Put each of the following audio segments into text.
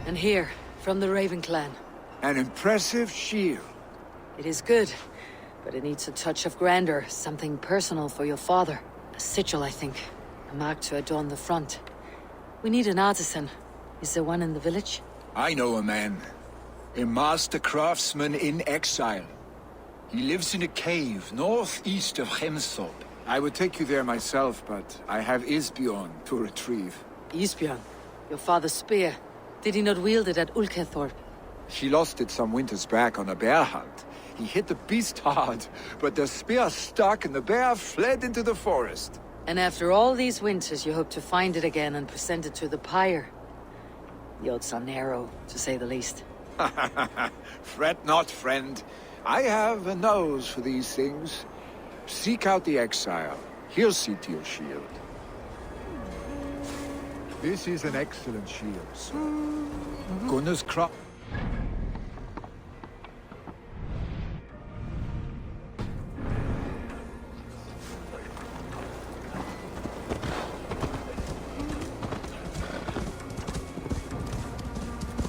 And here, from the Raven clan. An impressive shield. It is good, but it needs a touch of grandeur, something personal for your father. A sigil, I think. A mark to adorn the front. We need an artisan. Is there one in the village? I know a man. A master craftsman in exile. He lives in a cave northeast of Hemthorpe. I would take you there myself, but I have Isbjorn to retrieve. Isbjorn? Your father's spear. Did he not wield it at Ulkethorpe? She lost it some winters back on a bear hunt. He hit the beast hard, but the spear stuck and the bear fled into the forest. And after all these winters, you hope to find it again and present it to the pyre. The odds are narrow, to say the least. Fret not, friend. I have a nose for these things. Seek out the exile. He'll see to your shield. This is an excellent shield, sir. Gunnar's crop.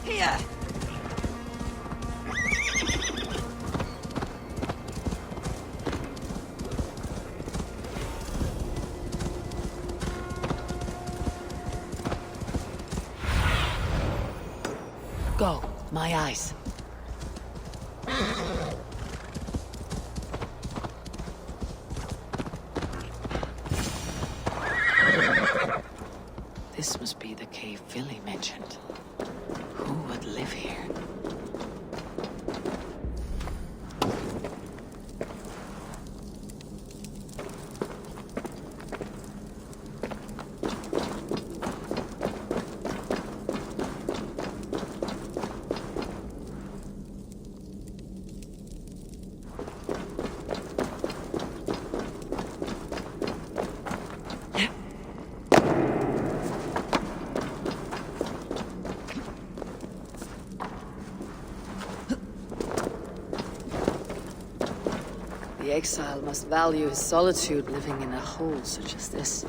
Here! Go, my eyes. This must be the cave Billy mentioned. Who would live here? The exile must value his solitude living in a hole such as this.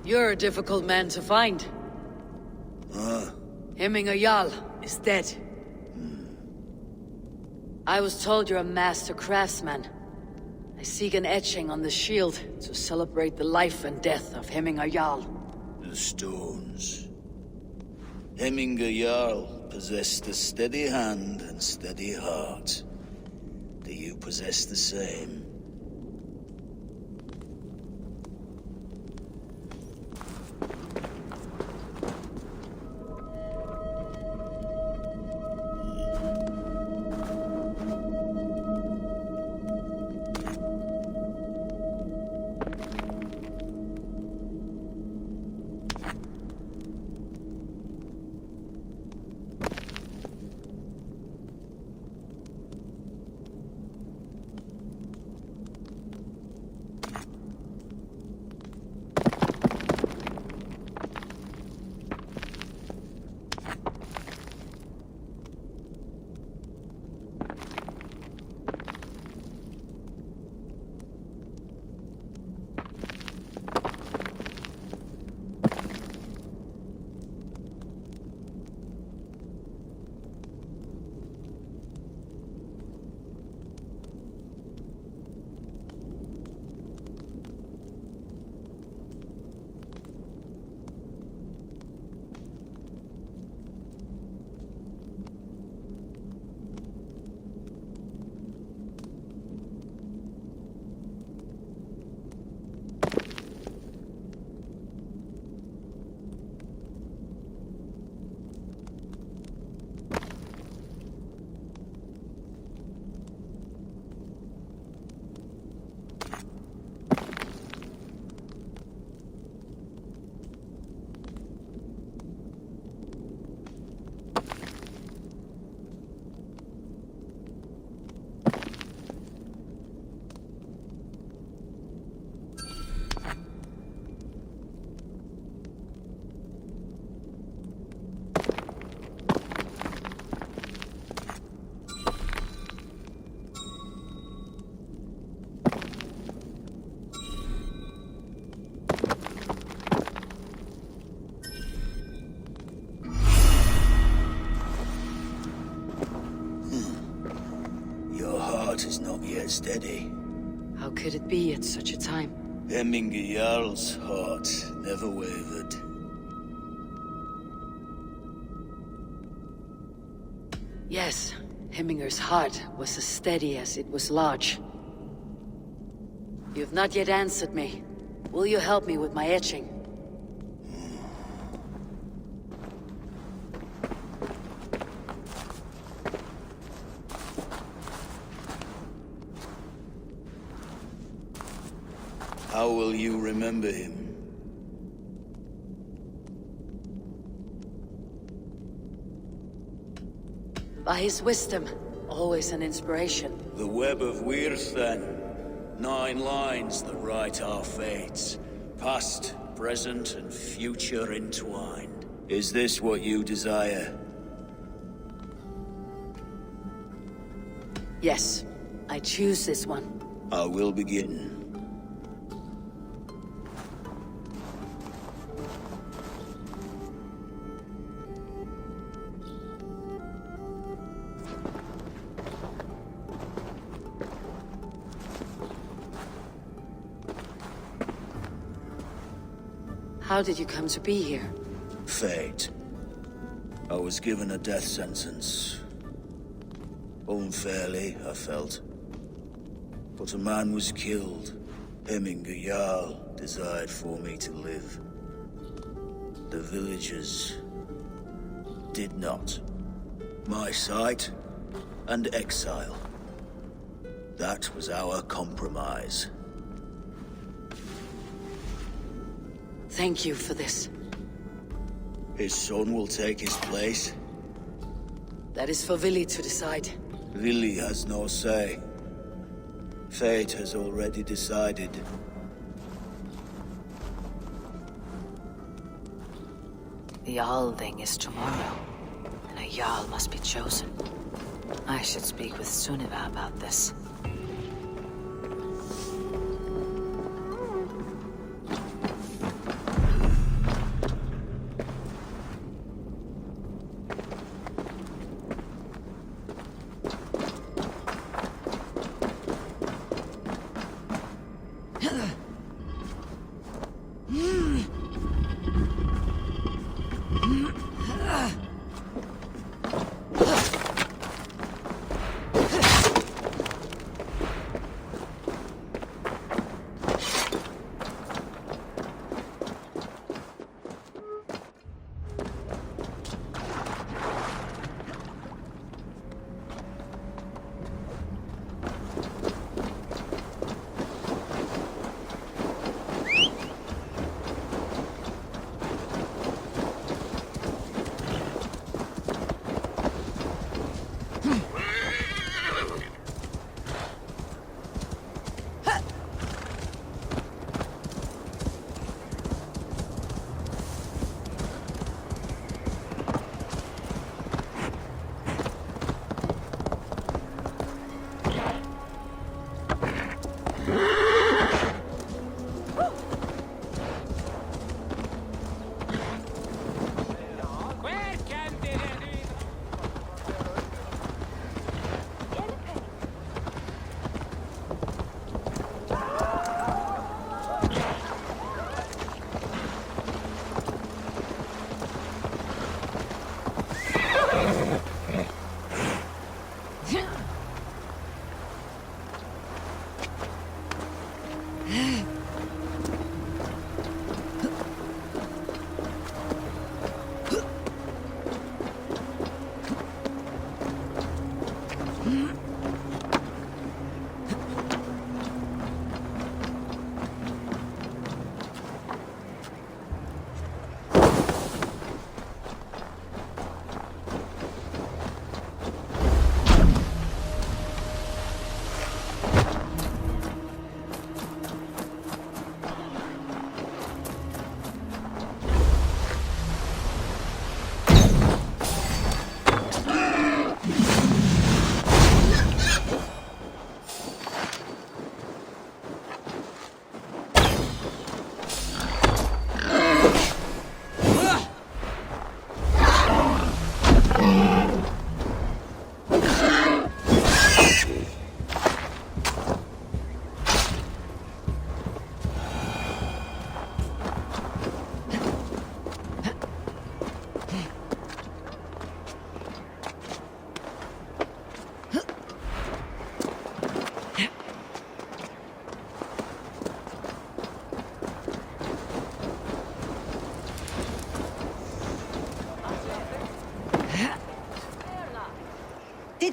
You're a difficult man to find. Hemminger Jarl is dead. I was told you're a master craftsman. I seek an etching on the shield to celebrate the life and death of Hemminger Jarl. The stones. Hemminger Jarl possessed a steady hand and steady heart. Do you possess the same? yet steady. How could it be at such a time? Hemminger Jarl's heart never wavered. Yes, Hemminger's heart was as steady as it was large. You have not yet answered me. Will you help me with my etching? How will you remember him? By his wisdom, always an inspiration. The web of Wirth, then. 9 lines that write our fates. Past, present, and future entwined. Is this what you desire? Yes, I choose this one. I will begin. How did you come to be here? Fate. I was given a death sentence. Unfairly, I felt. But a man was killed. Hemminger Jarl desired for me to live. The villagers did not. My sight and exile. That was our compromise. Thank you for this. His son will take his place. That is for Vili to decide. Vili has no say. Fate has already decided. The Alding is tomorrow, and a Jarl must be chosen. I should speak with Sunniva about this.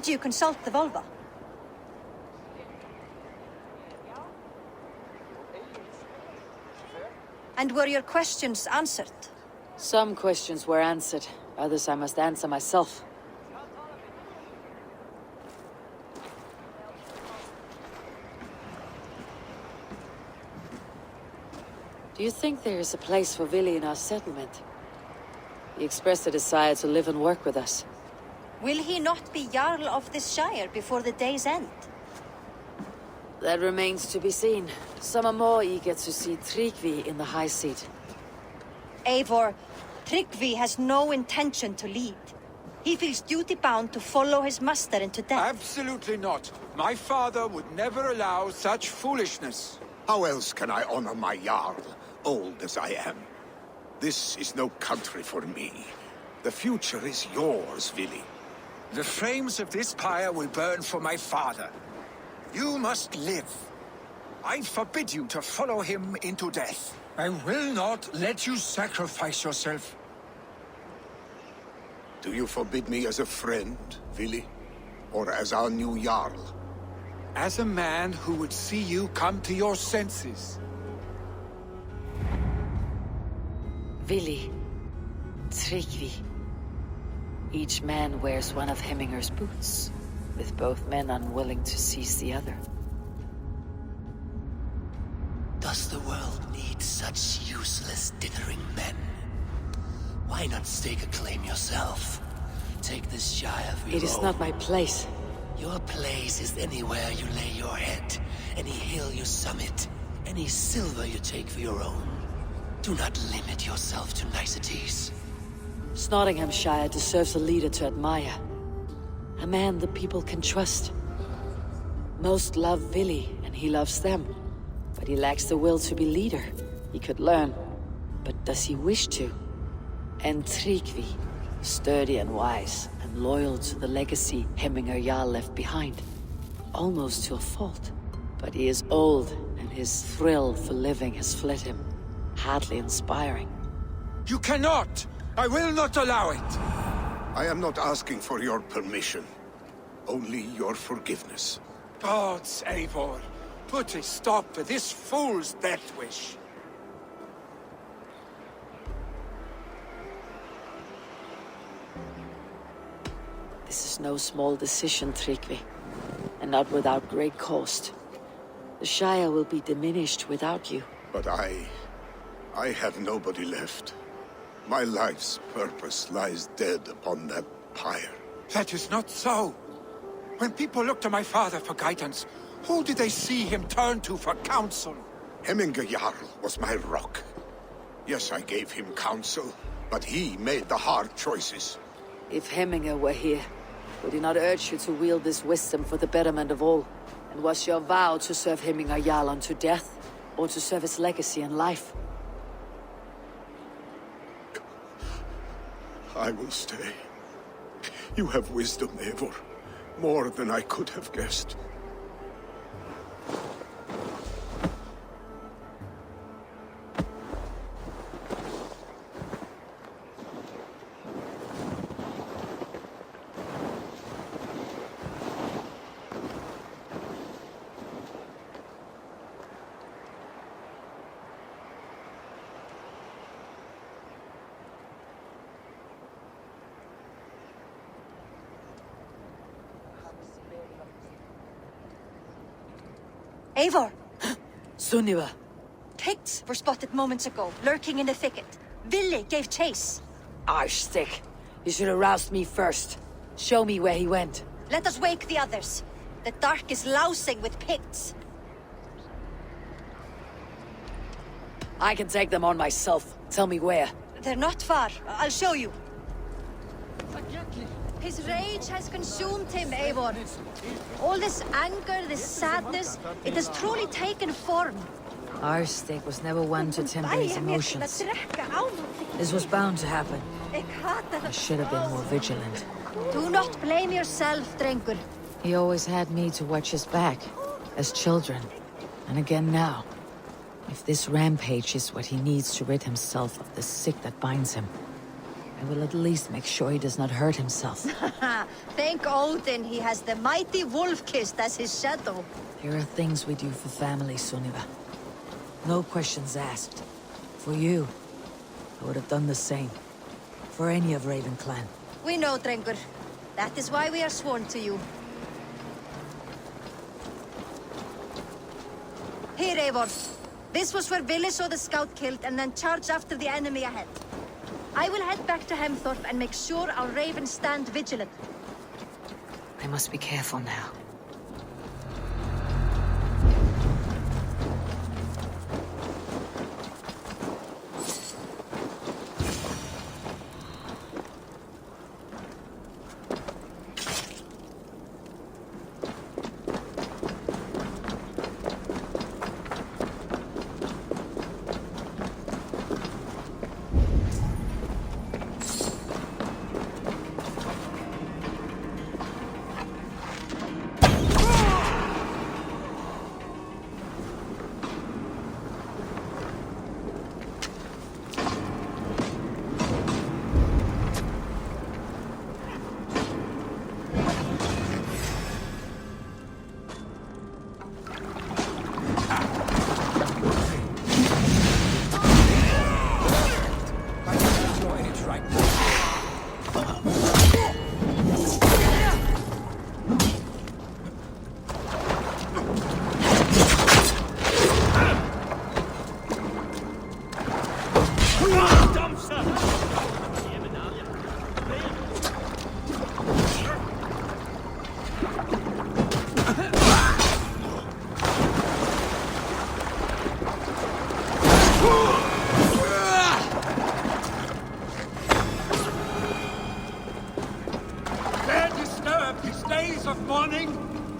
Did you consult the vulva? And were your questions answered? Some questions were answered. Others I must answer myself. Do you think there is a place for Vili in our settlement? He expressed a desire to live and work with us. Will he not be Jarl of this shire before the day's end? That remains to be seen. Some are more eager to see Tryggvi in the high seat. Eivor, Tryggvi has no intention to lead. He feels duty-bound to follow his master into death. Absolutely not. My father would never allow such foolishness. How else can I honor my Jarl, old as I am? This is no country for me. The future is yours, Vili. The flames of this pyre will burn for my father. You must live. I forbid you to follow him into death. I will not let you sacrifice yourself. Do you forbid me as a friend, Vili? Or as our new Jarl? As a man who would see you come to your senses. Vili, Tryggvi. Each man wears one of Hemminger's boots, with both men unwilling to seize the other. Does the world need such useless dithering men? Why not stake a claim yourself? Take this shire for your It is own. not my place. Your place is anywhere you lay your head, any hill you summit, any silver you take for your own. Do not limit yourself to niceties. Nottinghamshire deserves a leader to admire. A man the people can trust. Most love Vili, and he loves them. But he lacks the will to be leader. He could learn, but does he wish to? And Tryggvi, sturdy and wise, and loyal to the legacy Hemminger Jarl left behind. Almost to a fault. But he is old, and his thrill for living has fled him. Hardly inspiring. You cannot! I will not allow it! I am not asking for your permission. Only your forgiveness. Gods, Eivor, put a stop to this fool's death wish. This is no small decision, Tryggvi. And not without great cost. The Shire will be diminished without you. But I have nobody left. My life's purpose lies dead upon that pyre. That is not so. When people look to my father for guidance, who did they see him turn to for counsel? Hemminger Jarl was my rock. Yes, I gave him counsel, but he made the hard choices. If Hemminger were here, would he not urge you to wield this wisdom for the betterment of all? And was your vow to serve Hemminger Jarl unto death, or to serve his legacy in life? I will stay. You have wisdom, Eivor. More than I could have guessed. Eivor! Sunniva! Picts were spotted moments ago, lurking in the thicket. Vili gave chase. Arshstick! You should have roused me first. Show me where he went. Let us wake the others. The dark is lousing with Picts. I can take them on myself. Tell me where. They're not far. I'll show you. His rage has consumed him, Eivor. All this anger, this sadness, it has truly taken form. Arshstick was never one to temper his emotions. This was bound to happen. I should have been more vigilant. Do not blame yourself, Drengur. He always had me to watch his back, as children. And again now. If this rampage is what he needs to rid himself of the sick that binds him, I will at least make sure he does not hurt himself. Thank Odin he has the mighty Wolf-Kissed as his shadow. There are things we do for family, Sunniva. No questions asked. For you, I would have done the same. For any of Raven clan. We know, Drengur. That is why we are sworn to you. Here, Eivor. This was where Vili saw the scout killed and then charged after the enemy ahead. I will head back to Hemthorpe and make sure our ravens stand vigilant. I must be careful now.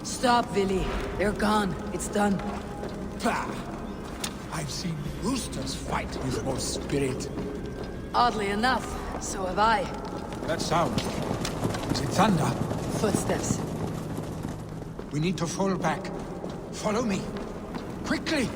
Stop, Vili. They're gone. It's done. Bah! I've seen roosters fight with more spirit. Oddly enough, so have I. That sound. Is it thunder? Footsteps. We need to fall back. Follow me. Quickly!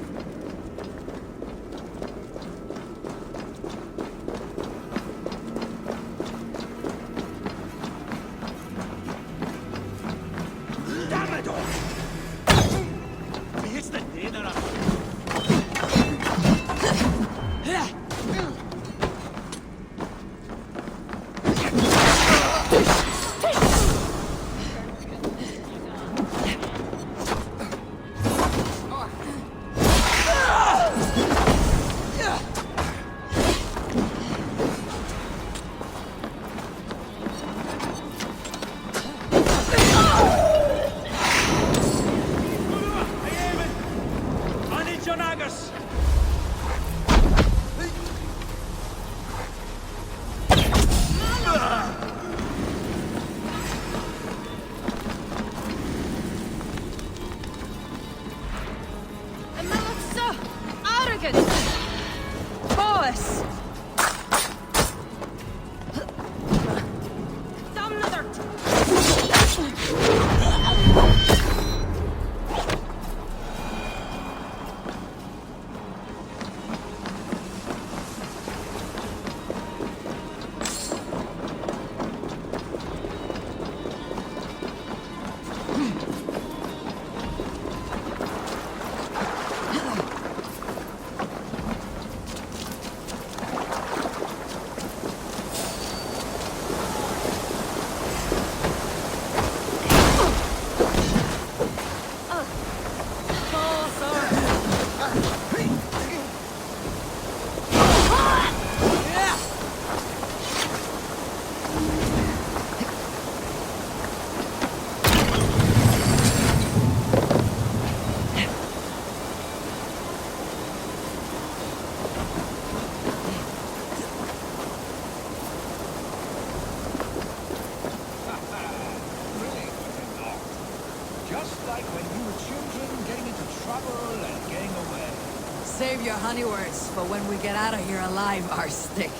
Save your honey words for when we get out of here alive, Arstick.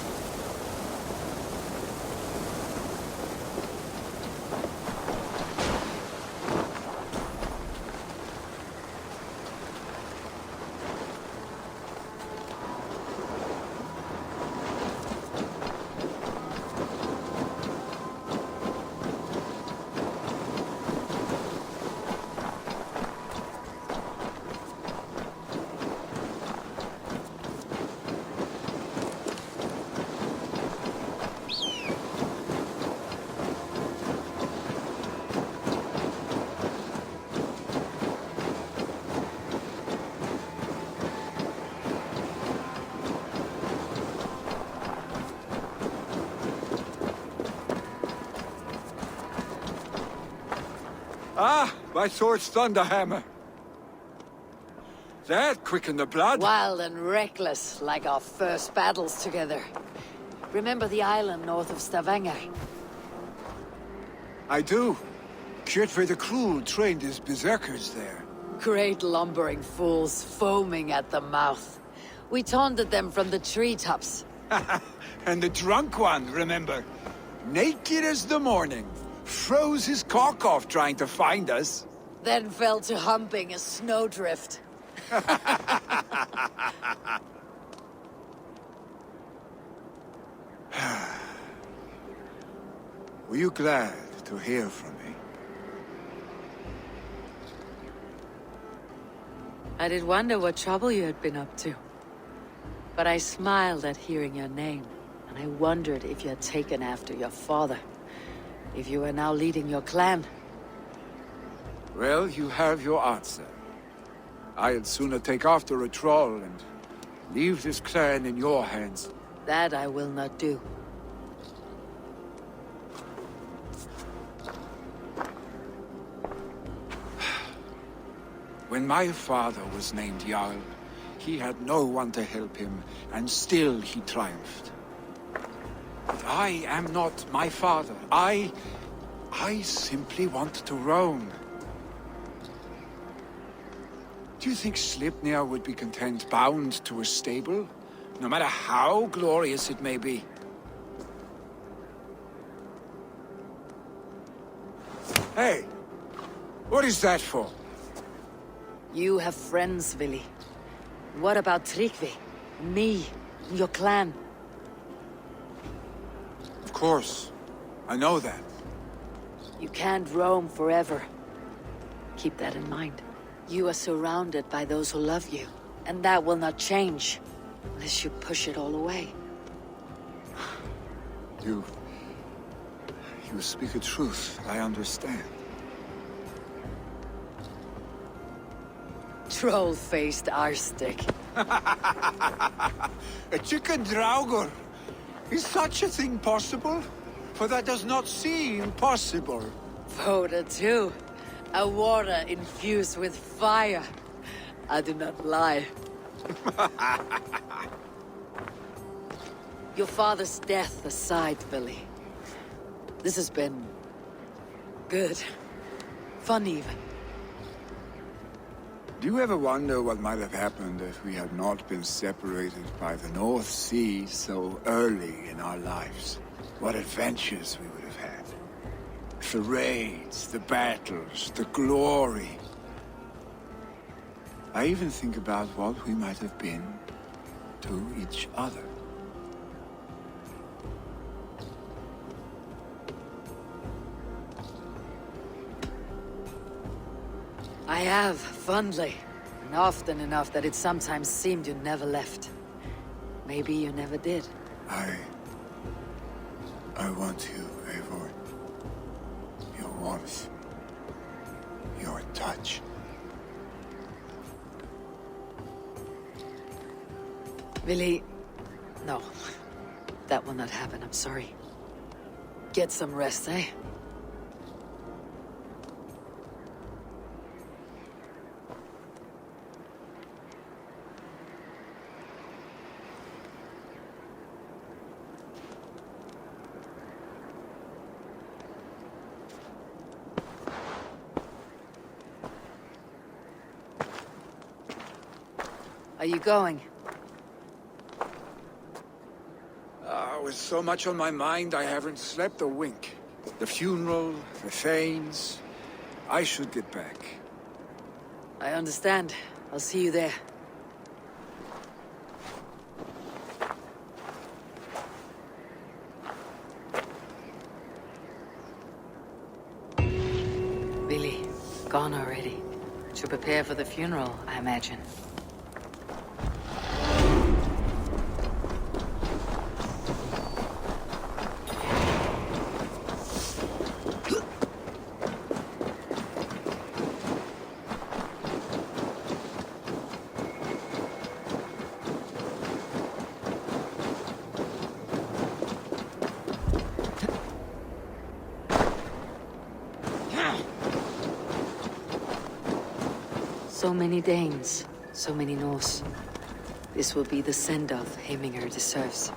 Ah, my sword's thunderhammer. That quickened the blood. Wild and reckless, like our first battles together. Remember the island north of Stavanger? I do. Kjotve the Cruel trained his berserkers there. Great lumbering fools, foaming at the mouth. We taunted them from the treetops. And the drunk one, remember? Naked as the morning. Froze his cock off trying to find us. Then fell to humping a snowdrift. Were you glad to hear from me? I did wonder what trouble you had been up to. But I smiled at hearing your name, and I wondered if you had taken after your father. If you were now leading your clan. Well, you have your answer. I'd sooner take after a troll and leave this clan in your hands. That I will not do. When my father was named Jarl, he had no one to help him, and still he triumphed. But I am not my father. I simply want to roam. Do you think Sleipnir would be content bound to a stable? No matter how glorious it may be? Hey! What is that for? You have friends, Vili. What about Tryggvi? Me? Your clan? Of course. I know that. You can't roam forever. Keep that in mind. You are surrounded by those who love you, and that will not change, unless you push it all away. You speak a truth, I understand. Troll-faced arstick. A chicken draugur! Is such a thing possible? For that does not seem possible. Voda too. A water infused with fire. I do not lie. Your father's death aside, Billy. This has been... good. Fun even. Do you ever wonder what might have happened if we had not been separated by the North Sea so early in our lives? What adventures we would have had. The raids, the battles, the glory. I even think about what we might have been to each other. I have, fondly. And often enough that it sometimes seemed you never left. Maybe you never did. I want you, Eivor. Your warmth. Your touch. Billy... no. That will not happen, I'm sorry. Get some rest, eh? Are you going? With so much on my mind, I haven't slept a wink. The funeral, the Thanes... I should get back. I understand. I'll see you there. Billy, gone already. To prepare for the funeral, I imagine. So many Danes, so many Norse. This will be the send-off Heminger deserves.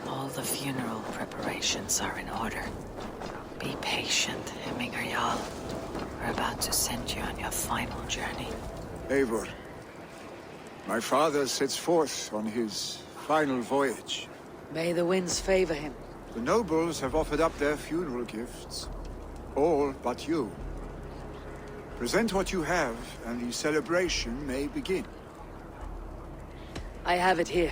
All the funeral preparations are in order. Be patient, Heminger Jarl. We're about to send you on your final journey. Eivor, my father sets forth on his final voyage. May the winds favor him. The nobles have offered up their funeral gifts. All but you. Present what you have, and the celebration may begin. I have it here.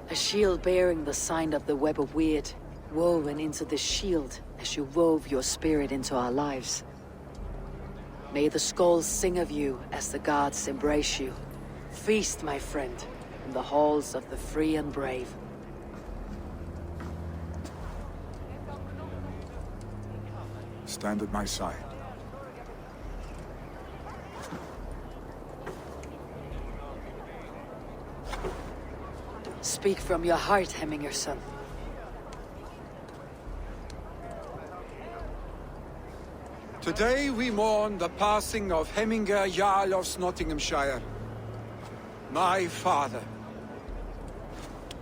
A shield bearing the sign of the Web of Weird, woven into the shield as you wove your spirit into our lives. May the skulls sing of you as the gods embrace you. Feast, my friend, in the halls of the free and brave. Stand at my side. Speak from your heart, Heminger son. Today we mourn the passing of Heminger Jarl of Nottinghamshire. My father.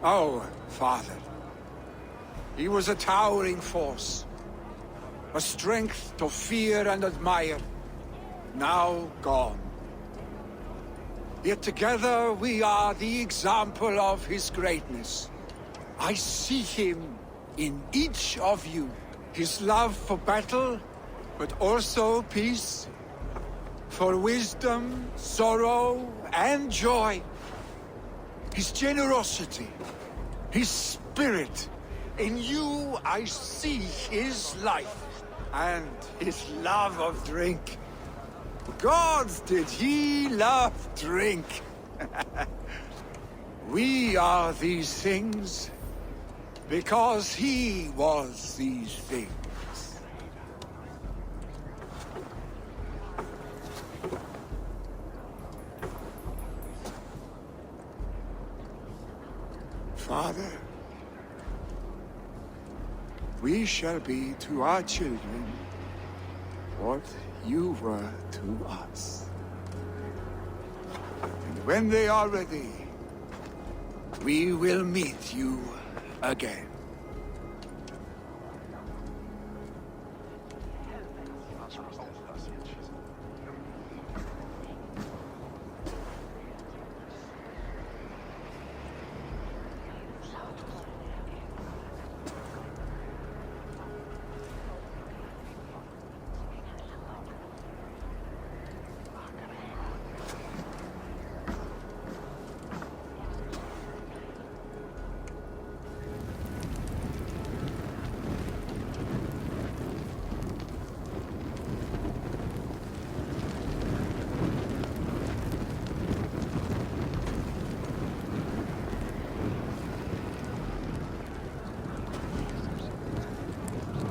Our father. He was a towering force. A strength to fear and admire. Now gone. Yet together we are the example of his greatness. I see him in each of you. His love for battle, but also peace. For wisdom, sorrow, and joy. His generosity, his spirit. In you I see his life, and his love of drink. Gods, did he love drink! We are these things because he was these things. Father, we shall be to our children what you were to us. And when they are ready, we will meet you again.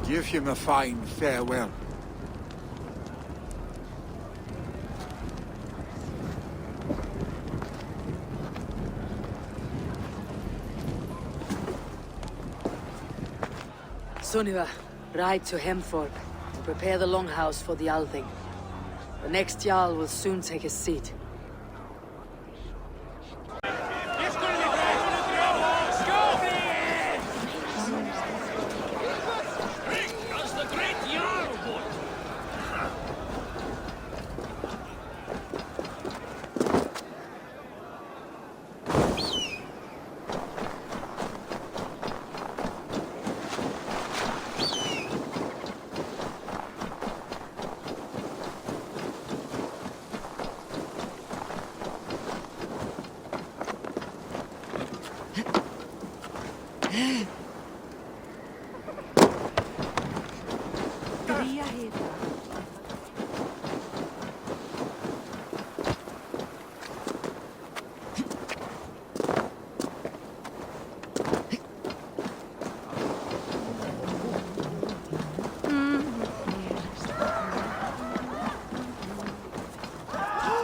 Give him a fine farewell. Sunniva, ride to Hemthorpe and prepare the longhouse for the Althing. The next Jarl will soon take his seat.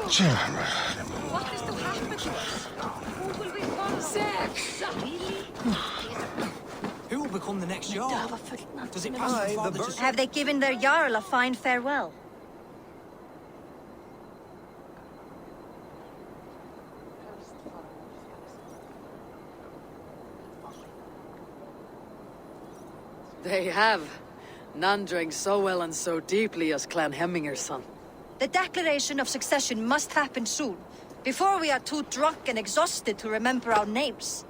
What is to happen to us? Who will we follow? Sex! Who will become the next Jarl? Does it pass from father to son? Have they given their Jarl a fine farewell? They have. None drank so well and so deeply as Clan Hemminger's son. The declaration of succession must happen soon, before we are too drunk and exhausted to remember our names.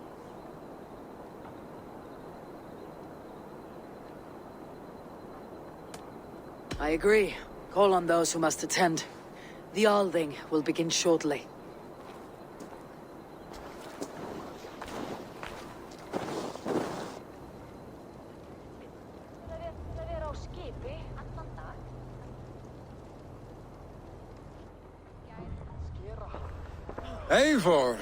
I agree. Call on those who must attend. The Alding will begin shortly. Eivor!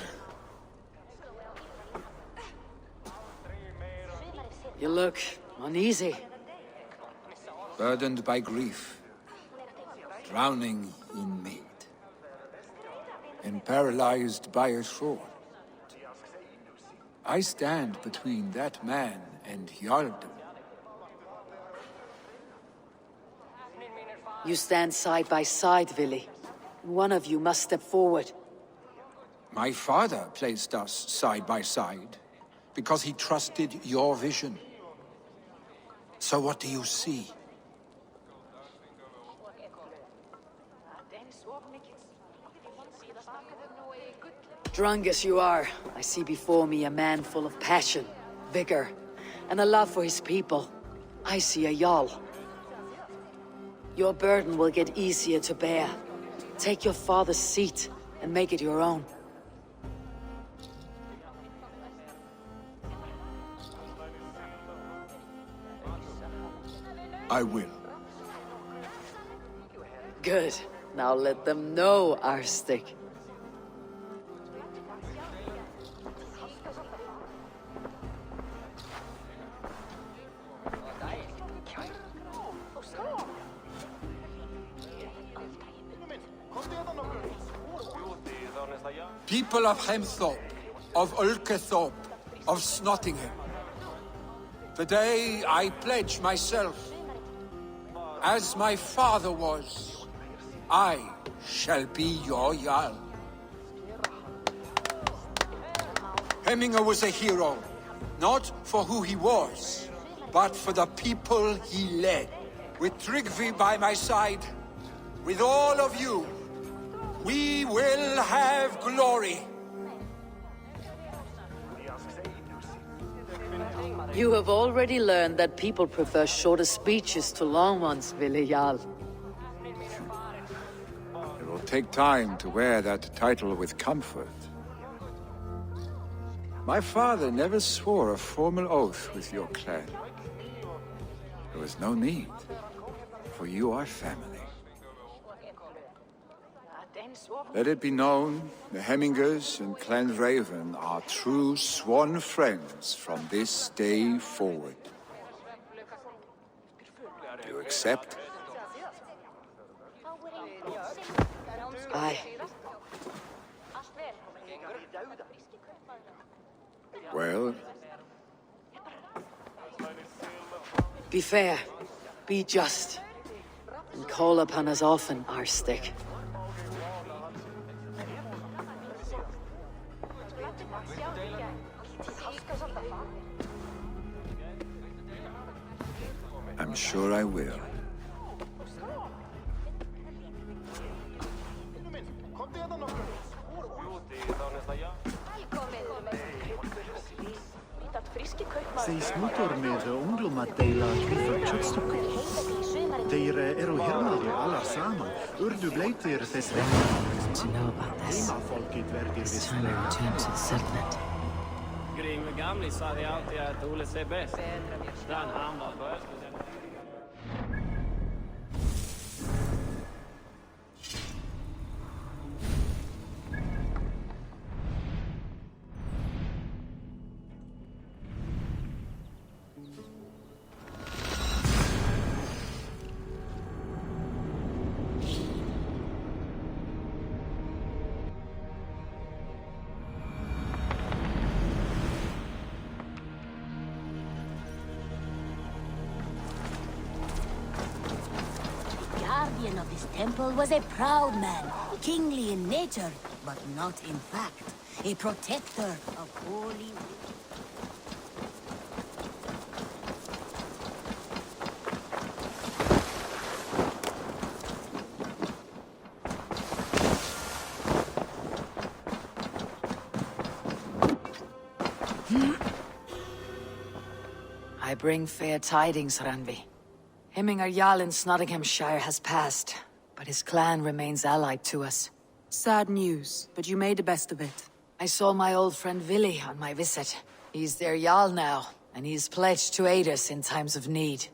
You look uneasy. Burdened by grief. Drowning in mead. And paralyzed by a sword. I stand between that man and Jarldom. You stand side by side, Vili. One of you must step forward. My father placed us side by side, because he trusted your vision. So what do you see? Drunk as you are, I see before me a man full of passion, vigor, and a love for his people. I see a Jarl. Your burden will get easier to bear. Take your father's seat and make it your own. I will. Good. Now let them know, Arstic. People of Hemthorpe, of Ulkethorpe, of Snottingham. Today I pledge myself, as my father was, I shall be your Jarl. Hemminger was a hero, not for who he was, but for the people he led. With Tryggvi by my side, with all of you, we will have glory. You have already learned that people prefer shorter speeches to long ones, Vili Jarl. It will take time to wear that title with comfort. My father never swore a formal oath with your clan. There was no need, for you are family. Let it be known, the Hemmingers and Clan Raven are true sworn friends from this day forward. Do you accept? Aye. Well, Be fair, be just, and call upon us often, Arstic. I'm sure I will. Þeir snútur með unglum að deila kjötstokkum. Þeir eru hermaður allar saman, urðu bleitir þess vegna. To know about this, it's time I return to the settlement. Grymme gamle sa de alltid att Ole ser bäst. Den han var först. Temple was a proud man, kingly in nature, but not in fact. A protector of holy... I bring fair tidings, Randvi. Hemminger Jarl in Nottinghamshire has passed, but his clan remains allied to us. Sad news, but you made the best of it. I saw my old friend Vili on my visit. He's their Jarl now, and he's pledged to aid us in times of need.